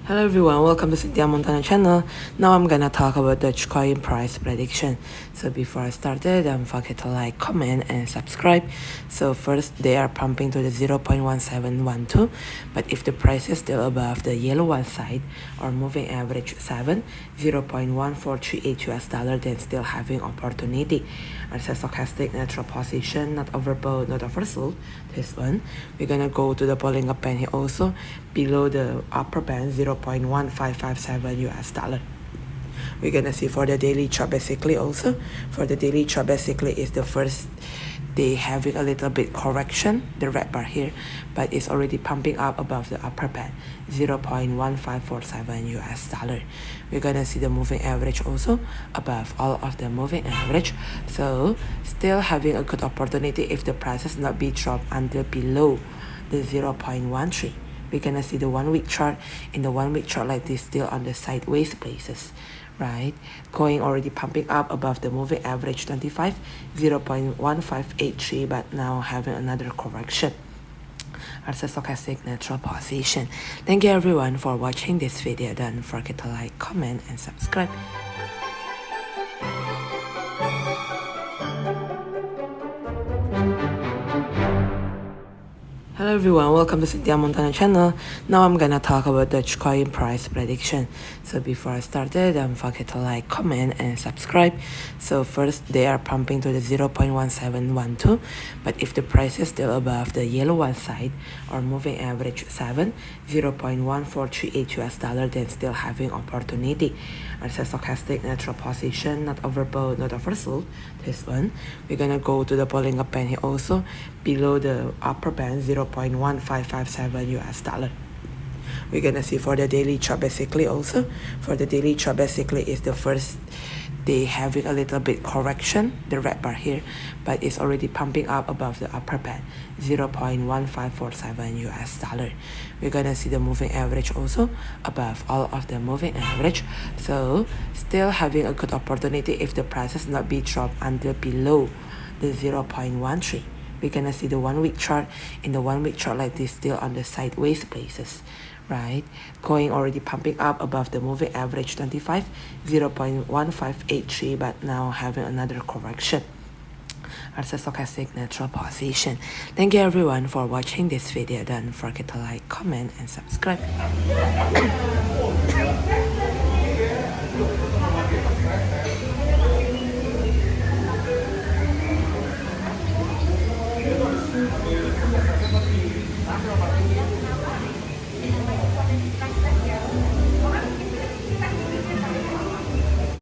Hello everyone, welcome to Cynthia Montana channel. Now I'm gonna talk about Dogecoin price prediction. So before I started, don't forget to like, comment and subscribe. So first, they are pumping to the 0.1712, but if the price is still above the yellow one side or moving average 7, 0.1438 US dollar, then still having opportunity. As a stochastic natural position, not overbought, not oversold. This one, we're gonna go to the pulling up band here also below the upper band 0.1557 US dollar. We're gonna see for the daily chart basically also. For the daily chart basically is the first day having a little bit correction, the red bar here, but it's already pumping up above the upper band 0.1547 US dollar. We're gonna see the moving average also above all of the moving average. So still having a good opportunity if the prices not be dropped until below the 0.13. We're gonna see the 1 week chart. In the 1 week chart like this, still on the sideways places, right? Going already pumping up above the moving average 25, 0.1583, but now having another correction as a stochastic natural position. Thank you everyone for watching this video. Don't forget to like, comment and subscribe. Hello everyone, welcome to Cynthia Montana channel. Now I'm gonna talk about Dogecoin price prediction. So before I started, don't forget to like, comment and subscribe. So first, they are pumping to the 0.1712, but if the price is still above the yellow one side or moving average 7, 0.1438 US dollar, then still having opportunity. As a stochastic natural position, not overbought, not oversold. This one, we're gonna go to the pulling up band here also below the upper band 0.1557 US dollar. We're gonna see for the daily chart basically also. For the daily chart basically is the first day having a little bit correction, the red bar here, but it's already pumping up above the upper band 0.1547 US dollar. We're gonna see the moving average also above all of the moving average. So still having a good opportunity if the prices not be dropped until below the 0.13. We're gonna see the 1 week chart. In the 1 week chart like this, still on the sideways places, right? Going already pumping up above the moving average 25, 0.1583, but now having another correction as a stochastic natural position. Thank you everyone for watching this video. Don't forget to like, comment and subscribe.